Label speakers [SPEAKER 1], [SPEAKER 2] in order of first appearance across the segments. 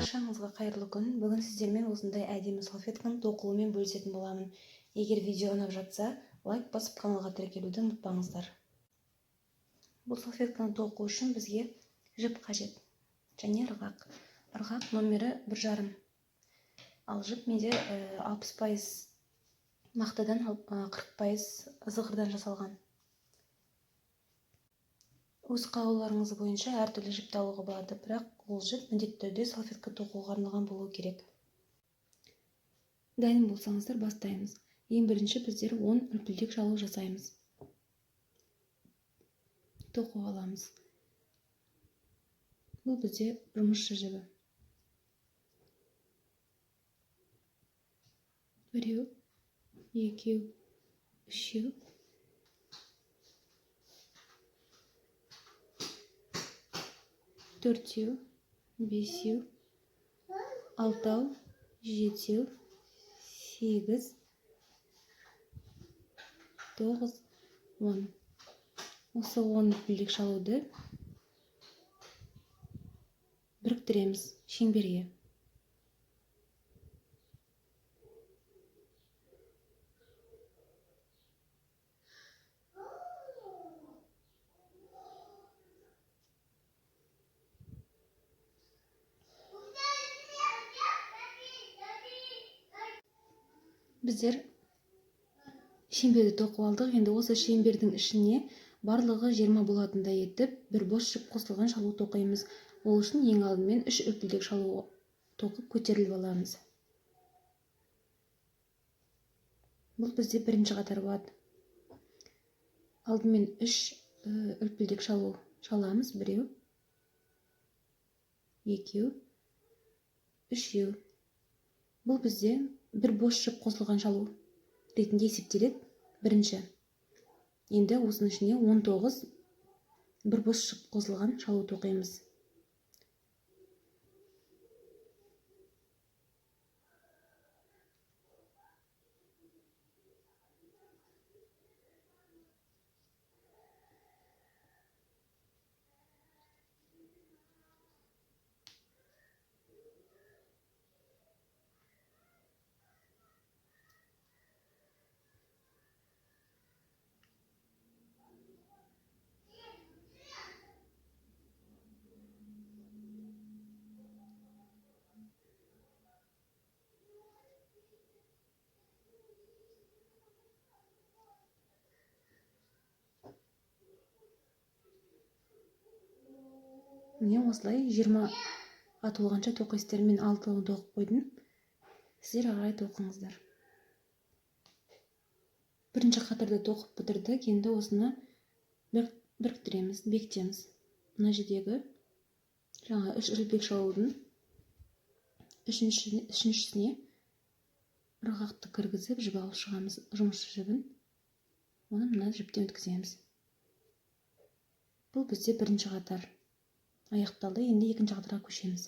[SPEAKER 1] Баршаңызға қайырлы күн. Бүгін сіздермен осындай әдемі салфетканың тоқылуымен бөлісетін боламын. Егер видео ұнап жатса, лайк басып каналға тіркелуді ұмытпаңыздар. Бұл салфетканы тоқу үшін бізге жіп қажет және ырғақ. Ырғақ номері 1,5. Ал жіп менде 60% мақтадан, 40% зығырдан жасалған. Өз қалауларыңыз бойынша әртүрлі жіпті алуға болады, бірақ ол жіп міндетті түрде салфетка тоқуға арналған болуы керек. Дайын болсаңыздар бастаймыз. Ең бірінші біздер 10 үлпілдек шалу жасаймыз. Тоқу аламыз. Бұл бізде жұмысшы жібі. 1, 2, 3, 4, 5, 6, 7, 8, 9, 10. Осы 10 үлпілдек шалуды біріктіреміз шеңберге. Біздер шеңберді тоқып алдық. Енді осы шеңбердің ішіне барлығы 20 болатындай етіп, бір бос жіп қосылған шалу тоқимыз. Ол үшін ең алдымен 3 үлпілдек шалу тоқып көтеріліп аламыз. Бұл бізде бірінші қатар болады. Алдымен 3 үлпілдек шалу шаламыз. 1, 2, 3. Бұл бізде бір бос жіп қосылған шалу ретінде есептеледі. Бірінші. Енді осының ішіне 19 бір бос жіп қосылған шалу тоқимыз. Міне осылай 20-ға толғанша тоқисыздар. Мен 6-ын тоқып қойдым. Сіздер ағай тоқыңыздар. Бірінші қатарда тоқып бітірдік. Енді осыны біріктіреміз, бекітеміз. Мына жердегі жаңа 3 үлпілдек шалудың үшіншісіне ырғақты кіргізіп, жіп алып шығамыз, жұмысшы жібін. Оны мына жіптен өткіземіз. Бұл бізде бірінші қатар аяқталды. Енді екінші қатарға көшеміз.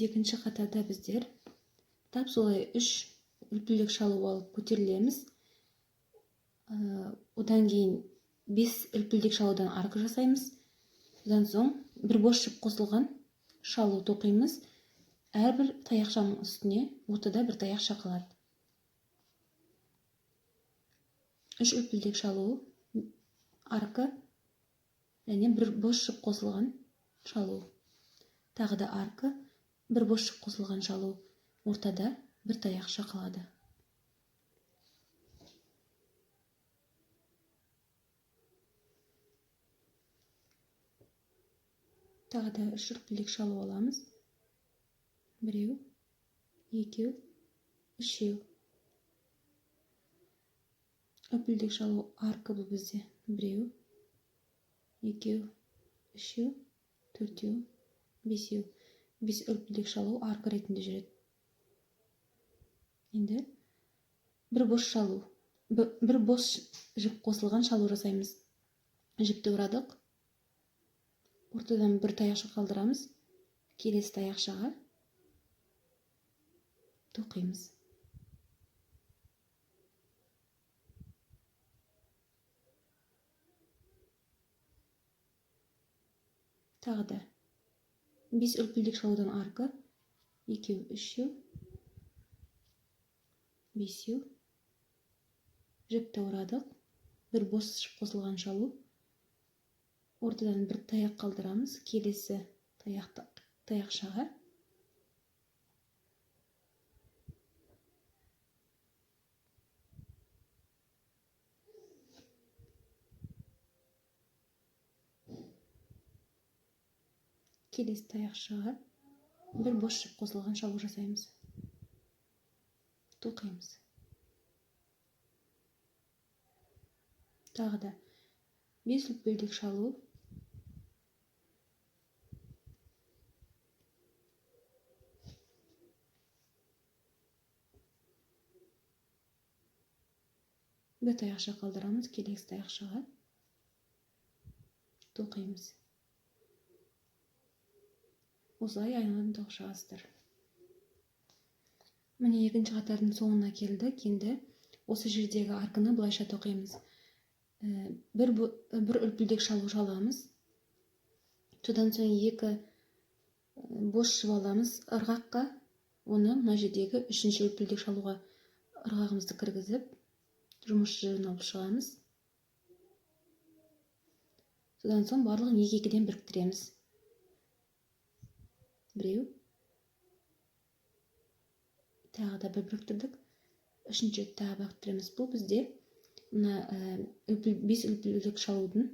[SPEAKER 1] Екінші қатарда біздер тап солай 3 үлпілдек шалу алып көтерілеміз. Одан кейін 5 үлпілдек шалудан арка жасаймыз. Одан соң бір бос жіп қосылған шалу тоқимыз. Әрбір таяқшаның үстіне ортада бір таяқша қалады. 3 үлпілдек шалу, арка және бір бос жіп қосылған шалу. Тағы да арка, бір бос жіп қосылған шалу. Ортада бір таяқша қалады. Тағы да 3 үлпілдек шалу аламыз. 1, 2, 3. Үлпілдек шалу арка бұл бізде. 1, 2, 3, 4, 5. 5 үлпілдек шалу арка ретінде жүреді. Енді бір бос жіп қосылған шалу жасаймыз. Жіпті ұрадық. Ортадан бір таяқша қалдырамыз. Келесі таяқшаға тоқимыз. тағы да 5 үлпілдек шалудан арқы 2 3 5 жіпті орадық, бір бос қосылған шалу, ортадан бір таяқ қалдырамыз, келесі таяқшаға бір бос жіп қосылған шалу жасаймыз, тоқимыз. Тағы да 5 үлпілдек шалу, бір таяқша қалдырамыз, келесі таяқшаға тоқимыз. Осылай айналадан тоқып шығасыздар. Міне екінші қатардың соңына келдік. Енді осы жердегі арканы былайша тоқимыз. Бір үлпілдек шалу шаламыз. Содан соң екі бос жіп аламыз ырғаққа. Оны мына жердегі үшінші үлпілдек шалуға ырғағымызды кіргізіп, жұмыс жібін алып шығамыз. Содан соң барлығын екі-екіден біріктіреміз. Біреу, тағы да бір біріктірдік, үшінші тағы біріктіреміз. Бұл бізде мына 5 үлпілдек шалудың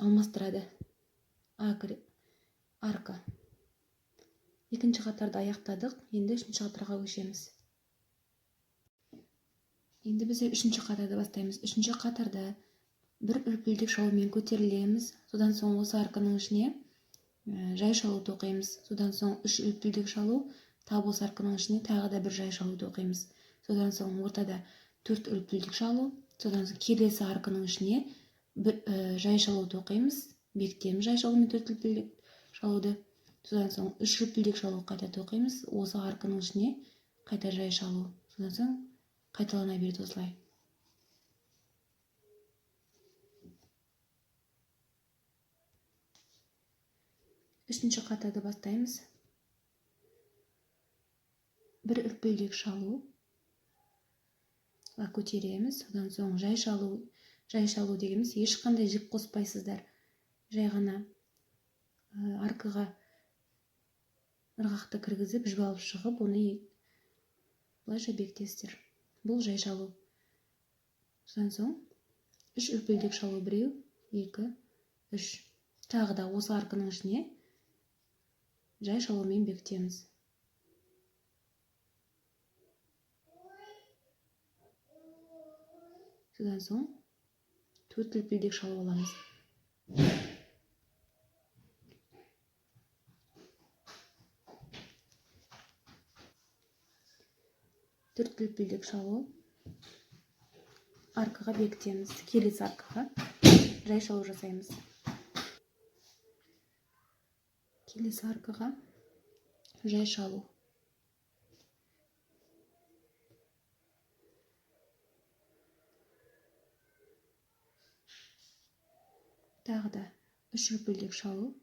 [SPEAKER 1] алмастырады арка. Екінші қатарды аяқтадық, енді үшінші қатарға көшеміз. Енді біз үшінші қатарды бастаймыз. Үшінші қатарда бір үлпілдек шалумен көтерілеміз. Содан соң осы арканың ішіне жай шалу тоқимыз. Содан соң 3 үлпілдек шалу, тап осы арканың ішіне тағы да бір жай шалу тоқимыз. Содан соң ортада 4 үлпілдек шалу, содан соң келесі арканың ішіне бір жай шалу тоқимыз. Бекітеміз жай шалумен 4 үлпілдек шалуды. Содан соң 3 үлпілдек шалу қайта тоқимыз. Осы арканың ішіне қайта жай шалу. Содан соң қайталана береді осылай. Үшінші қатарды бастаймыз. Бір үлпілдек шалу көтереміз. Содан соң жай шалу дегеніміз ешқандай жіп қоспайсыздар. Жай ғана аркаға ырғақты кіргізіп, жіп алып шығып, оны былайша бекітесіздер. Бұл жай шалу. Содан соң 3 үлпілдек шалу, біреу, 2, 3. Тағы да осы арканың ішіне жай шалумен бекітеміз. Содан соң 4 үлпілдек шалу аламыз. 4 үлпілдек шалу аркаға бекітеміз. Келесі аркаға жай шалу жасаймыз. Келесі аркаға жай шалу. Тағы да 3 үлпілдек шалу.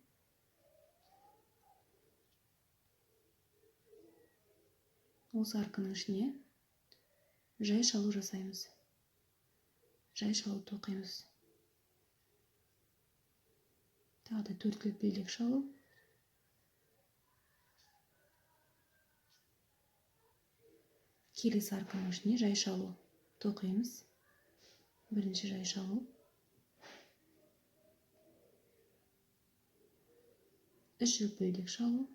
[SPEAKER 1] Осы арканың ішіне жай шалу жасаймыз. Жай шалу тоқимыз. Тағы да 4 үлпілдек шалу. Келесі арканың ішіне жай шалу тоқимыз. Бірінші жай шалу. 3 үлпілдек шалу.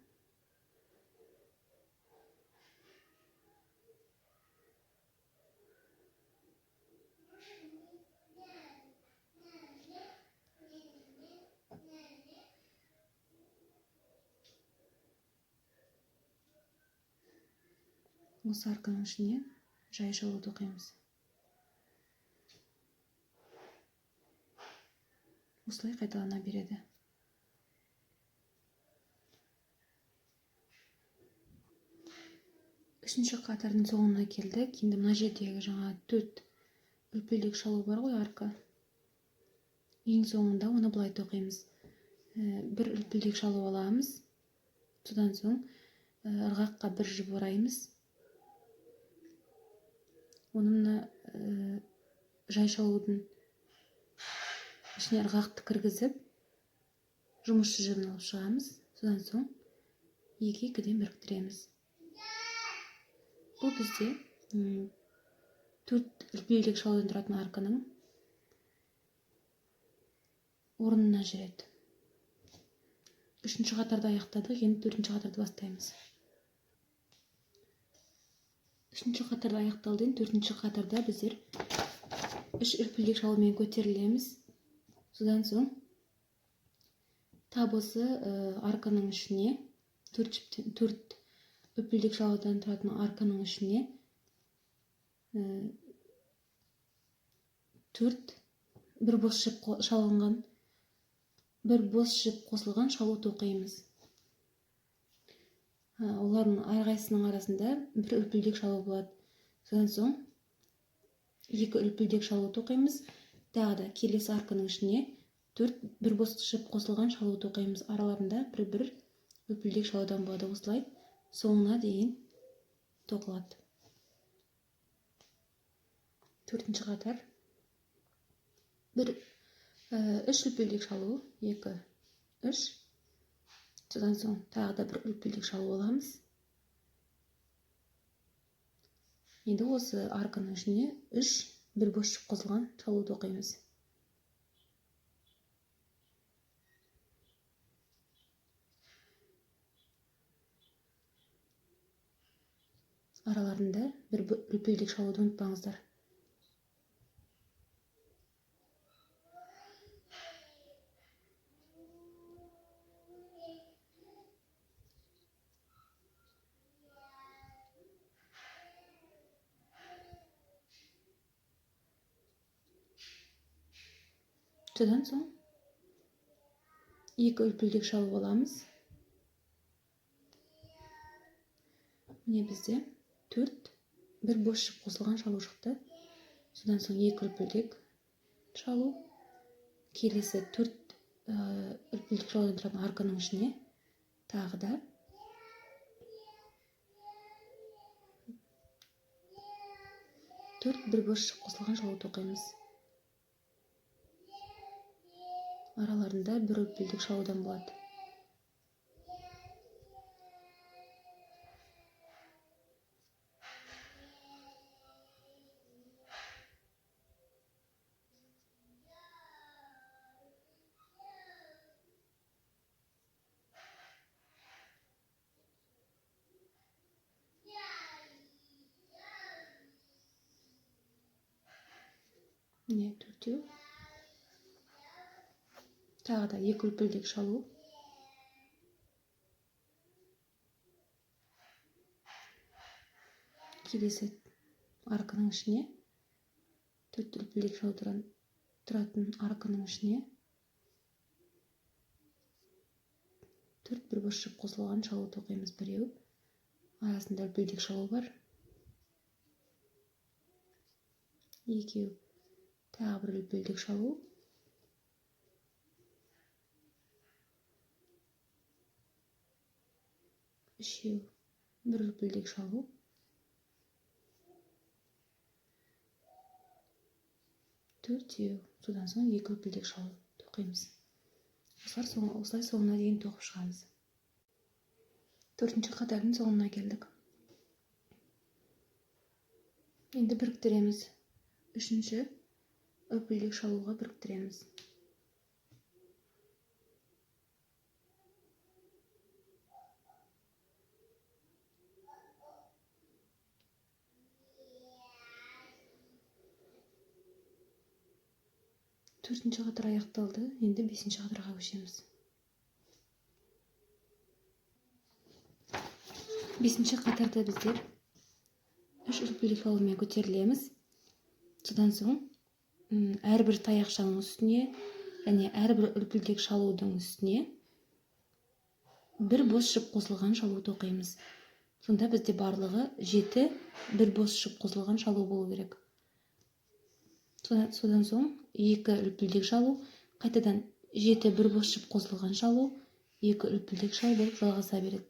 [SPEAKER 1] Осы арканың ішіне жай шалу тоқимыз. Осылай қайталана береді. Үшінші қатардың соңына келдік. Енді мына жердегі жаңа 4 үлпілдек шалу бар ғой арка. Ең соңында оны былай тоқимыз. бір үлпілдек шалу аламыз. Содан соң ырғаққа бір жіп ораймыз. Оны мына жай шалудың ішіне ырғақты кіргізіп, жұмысшы жібін алып шығамыз. Содан соң 2-2-ден біріктіреміз. Бұл бізде 4 үлпілдек шалудан тұратын арканың орнына жүреді. 3-ші қатарды аяқтадық, енді 4-ші қатарды бастаймыз. 3-ші қатарды аяқталды, 4-ші қатарда біздер 3 үлпілдек шалумен көтерілеміз. Содан соң тап осы арканың ішіне 4 үлпілдек шалудан тұратын арканың ішіне 4 бір бос жіп қосылған шалу тоқимыз. Олардың әрқайсысының арасында бір үлпілдек шалу болады. Содан соң 2 үлпілдек шалу тоқимыз. Тағы да келесі арканың ішіне 4 бір бос жіп қосылған шалу тоқимыз. Араларында бір үлпілдек шалудан болады. Осылай соңына дейін тоқылады. 4-ші қатар 3 үлпілдек шалу, 2, 3. Содан соң тағы да бір үлпілдек шалу аламыз. Енді осы арканың ішіне 3 бір бос жіп қосылған шалу тоқимыз. Араларында бір үлпілдек шалуды ұмытпаңыздар. Содан соң 2 үлпілдек шалу аламыз. Міне бізде 4 бір бос жіп қосылған шалу шықты. Содан соң 2 үлпілдек шалу. Келесі 4 үлпілдек шалудан тұратын арканың ішіне тағы да 4 бір бос жіп қосылған шалу тоқимыз. Араларында бір үлпілдек шалудан болады. Міне 4. Тағы да 2 үлпілдек шалу. Келесі арканың ішіне 4 үлпілдек шалу тұратын арканың ішіне 4 бір бос жіп қосылған шалу тоқимыз. Біреу арасында үлпілдек шалу бар. 2 тағы бір үлпілдек шалу. 3 бір үлпілдек шалу. 4. Содан соң 2 үлпілдек шалу тоқимыз. Осылай соңына дейін тоқып шығамыз. 4-ші қатардың соңына келдік. Енді біріктіреміз. 3-ші үлпілдек шалуға біріктіреміз. Төртінші қатар аяқталды. Енді 5-ші қатарға көшеміз. 5-ші қатарда біздер 3 үлпілдек шалумен көтерілеміз. Содан соң әрбір таяқшаның үстіне және әрбір үлпілдек шалудың үстіне бір бос жіп қосылған шалу тоқимыз. Сонда бізде барлығы 7 бір бос жіп қосылған шалу болу керек. Содан соң 2 үлпілдек шалу, қайтадан 7 бір бос жіп қосылған шалу 2 үлпілдек шалу болып жалғаса береді.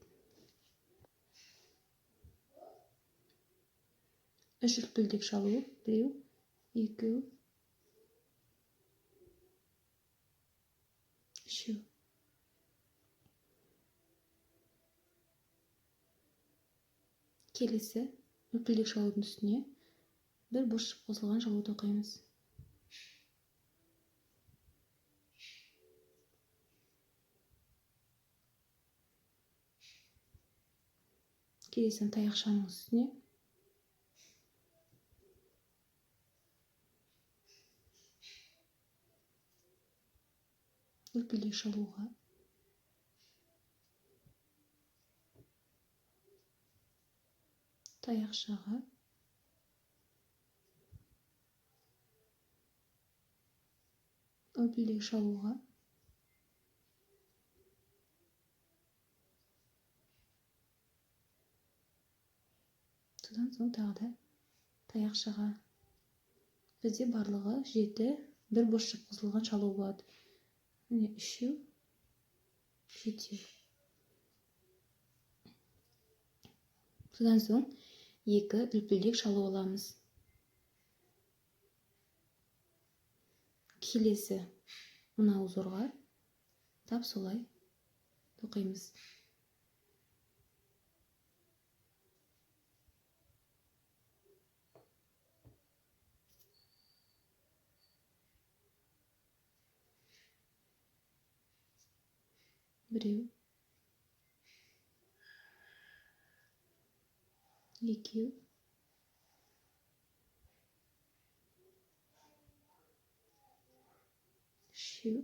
[SPEAKER 1] 3 үлпілдек шалу 1 2 3. Келесі үлпілдек шалудың үстіне бір бос жіп қосылған шалуды оқимыз. Келесі таяқшаның үстіне үлпілдек шалуға таяқшаға үлпілдек шалуға содан соң тағы да таяқшаға. Бізде барлығы 7 бір бос жіп қосылған шалу болады. Міне 3 7. Содан соң 2 үлпілдек шалу аламыз. Келесі мына узорға тап солай тоқимыз. Біреу, екеу, үшеу,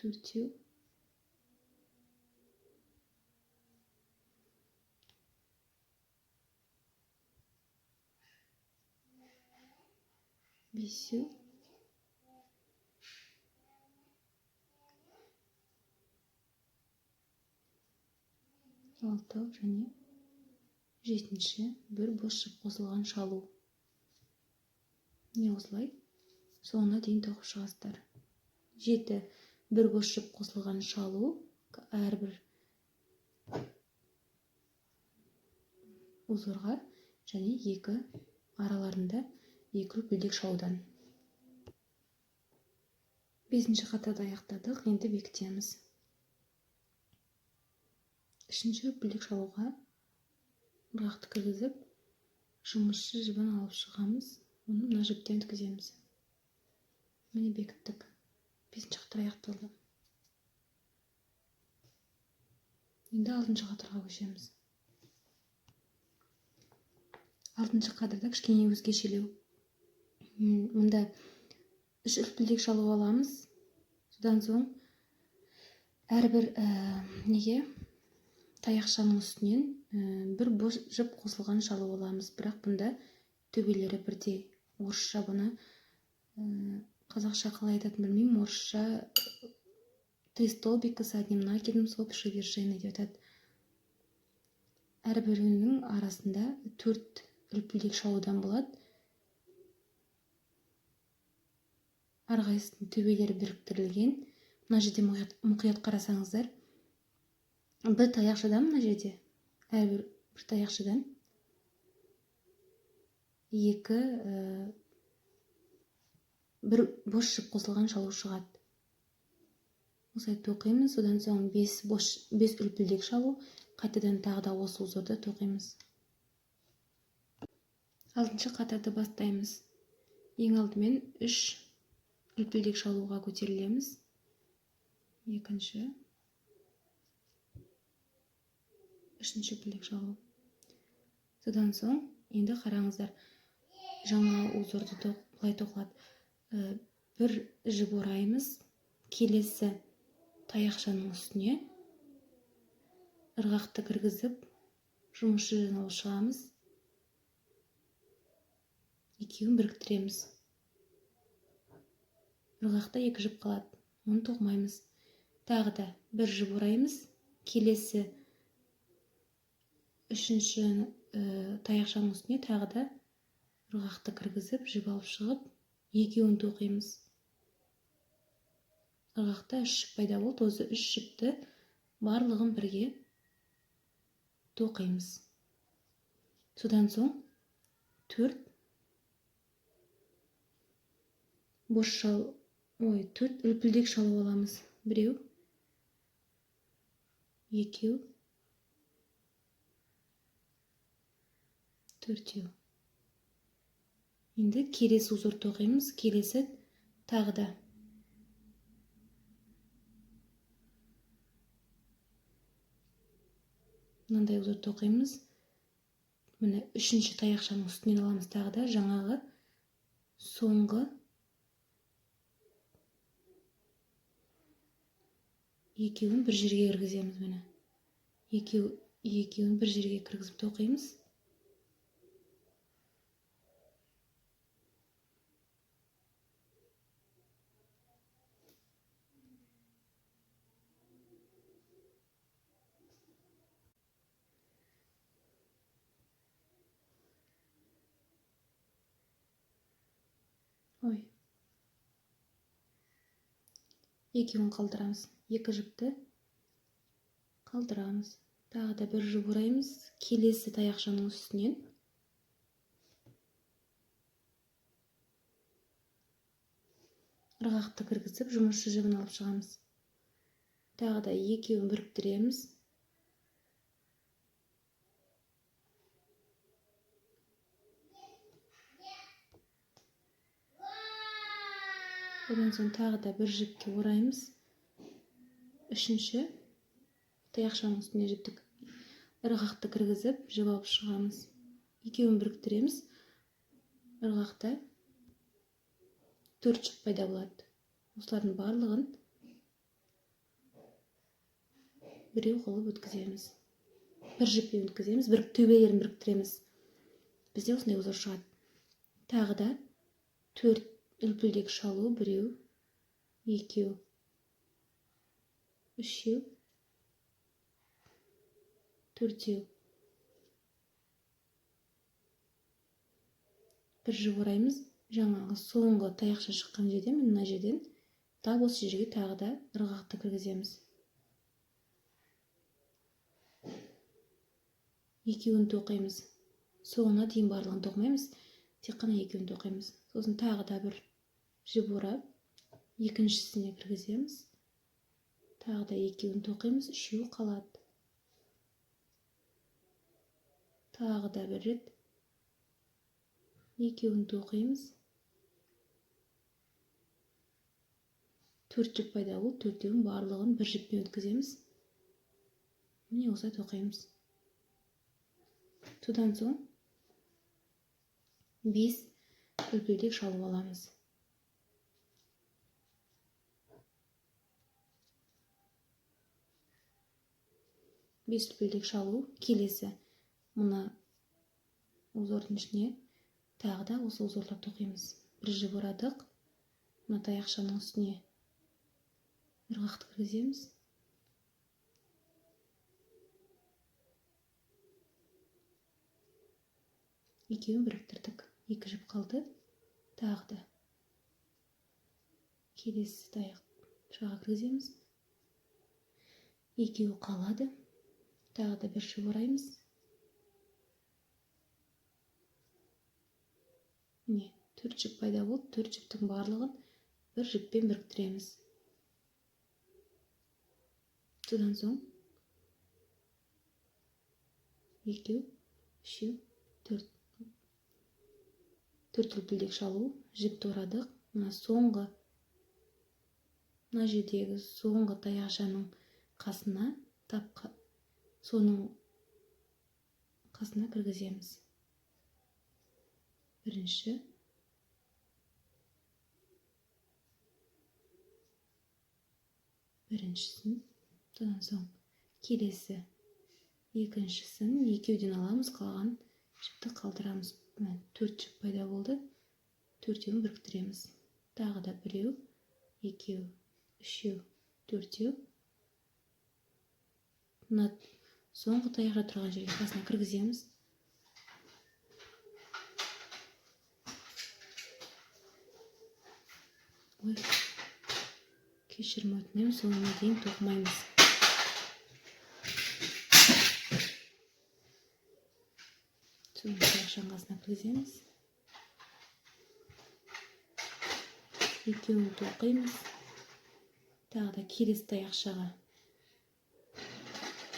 [SPEAKER 1] төртеу, бесеу, алтау және 7-ші бір бос жіп қосылған шалу. Не осылай соңына дейін тоқып шығасыздар. 7 бір бос жіп қосылған шалу әрбір узорға және 2 араларында 2 үлпілдек шалудан. 5-ші қатарды аяқтадық, енді бекітеміз. 3-ші үлпілдек шалуға ырғақты кіргізіп, жұмысшы жібін алып шығамыз. Оны мына жіптен өткіземіз. Міне бекіттік. 5-ші қатар аяқталды. Енді 6-ші қатарға көшеміз. 6-ші қатарда кішкене өзгешелеу. Мұнда 3 үлпілдек шалу аламыз. Содан соң әрбір таяқшаның үстінен бір бос жіп қосылған шалу аламыз. Бірақ бұнда төбелері бірдей. Орысша бұны қазақша қалай айтатын білмеймін. Орысша 3 столбика с одним накидом с общей вершиной деп атады. Әрбірінің арасында 4 үлпілдек шалудан болады. Әрқайсысының төбелері біріктірілген. Мына жерде мұқият қарасаңыздар, бір таяқшадан мына жерде әрбір бір таяқшадан 2 бір бос жіп қосылған шалу шығады. Осылай тоқимыз. Содан соң 5 үлпілдек шалу, қайтадан тағы да осы узорды тоқимыз. 6-ші қатарды бастаймыз. Ең алдымен 3 үлпілдек шалуға көтерілеміз. 2-ші, 3-ші үлпілдек шалу. Содан соң енді қараңыздар, жаңа узорды былай тоқылады. Бір жіп ораймыз. Келесі таяқшаның үстіне ырғақты кіргізіп, жұмысшы жібін алып шығамыз. Екеуін біріктіреміз. Ырғақта 2 жіп қалады. Оны тоқымаймыз. Тағы да бір жіп ораймыз. Келесі 3-ші таяқшаның үстіне тағы да ырғақты кіргізіп, жіп алып шығып, екеуін тоқимыз. Ырғақта 3 жіп пайда болды. Осы 3 жіпті барлығын бірге тоқимыз. Содан соң 4 бос шал, 4 үлпілдек шалу аламыз. Біреу, екеу, төртеу. Енді келесі узор тоқимыз. Келесі тағы да. Мынандай узор тоқимыз. Міне үшінші таяқшаның үстінен аламыз тағы да. Жаңағы соңғы екеуін бір жерге кіргіземіз. Міне екеуін бір жерге кіргізіп тоқимыз. Екеуін қалдырамыз. Екі жіпті қалдырамыз. Тағы да бір жіп ораймыз. Келесі таяқшаның үстінен ырғақты кіргізіп, жұмысшы жібін алып шығамыз. Тағы да екеуін біріктіреміз. Одан соң тағы да бір жіпке ораймыз. Үшінші таяқшаның үстіне жіптік ырғақты кіргізіп, жіп алып шығамыз. Екеуін біріктіреміз. Ырғақта 4 жіп пайда болады. Осылардың барлығын біреу қылып өткіземіз. Бір жіппен өткіземіз, төбелерін біріктіреміз. Бізде осындай узор шығады. Тағы да 4 үлпілдек шалу, біреу, екеу, үшеу, төртеу. Бір жіп ораймыз. Жаңағы соңғы таяқша шыққан жерден, мына жерден тап осы жерге тағы да ырғақты кіргіземіз. Екеуін тоқимыз. Соңына дейін барлығын тоқымаймыз. Тек қана екеуін тоқимыз. Сосын тағы да бір жіп орап, екіншісіне кіргіземіз. Тағы да екеуін тоқимыз. Үшеу қалады. Тағы да бір рет екеуін тоқимыз. 4 жіп пайда болды. Төртеуін барлығын бір жіппен өткіземіз. Міне осылай тоқимыз. Содан соң 5 үлпілдек шалу аламыз. Бес үлпілдек шалу. Келесі мына узордың ішіне тағы да осы узорлап тоқимыз. Бір жіп орадық. Мына таяқшаның үстіне ырғақты кіргіземіз. Екеуін біріктірдік. 2 жіп қалды. Тағы да келесі таяқшаға кіргіземіз. Екеуі қалады. Тағы да бір жіп ораймыз. Міне 4 жіп пайда болды. 4 жіптің барлығын бір жіппен біріктіреміз. Содан соң екеу, үшеу, 4 үлпілдек шалу, жіпті орадық. Мына жердегі соңғы таяқшаның қасына, соның қасына кіргіземіз. Бірінші, біріншісін, содан соң келесі екіншісін, екеуден аламыз, қалған жіпті қалдырамыз. 4 жіп пайда болды. 4-еуін біріктіреміз. Тағы да біреу, екеу, үшеу, төртеу. Мына соңғы таяқша тұрған жерге қасына кіргіземіз. Ой, кешірім өтінемін, соңына дейін тоқымаймыз. Соны таяқшаның қасына кіргіземіз. Екеуін тоқимыз. Тағы да келесі таяқшаға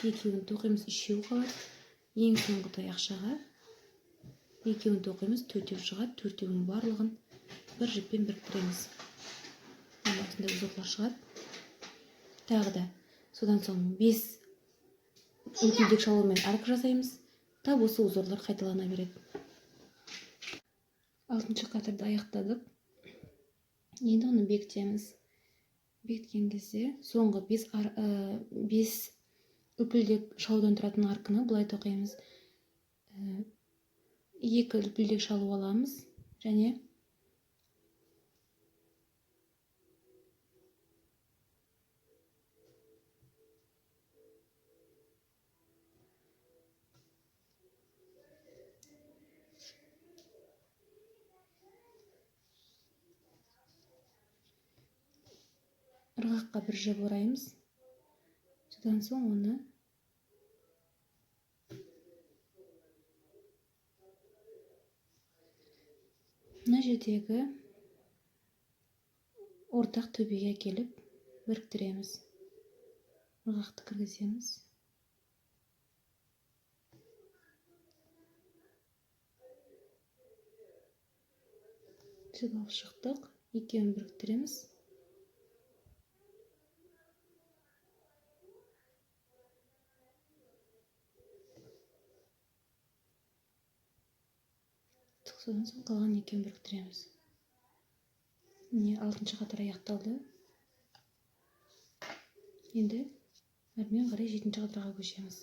[SPEAKER 1] екеуін тоқимыз, үшеу қалады. Ең соңғы таяқшаға екеуін тоқимыз, төртеу шығады. Төртеуінің барлығын бір жіппен біріктіреміз. Осындай узорлар шығады. Тағы да содан соң 5 үлпілдек шалумен арка жасаймыз. Тап осы узорлар қайталана береді. 6-шы қатырды аяқтадық. Енді оны бекітеміз. Бекіткен кезде соңғы 5 үлпілдек шалудан тұратын арканы былай тоқимыз. 2 үлпілдек шалу аламыз және ырғаққа бір жіп ораймыз. Содан соң оны мына жердегі ортақ төбеге келіп біріктіреміз. Ырғақты кіргіземіз. Жіп алып шықтық. Екеуін біріктіреміз. Содан соң қалған екеуін біріктіреміз. Міне 6-шы қатар аяқталды. Енді әрмен қарай 7-ші қатарға көшеміз.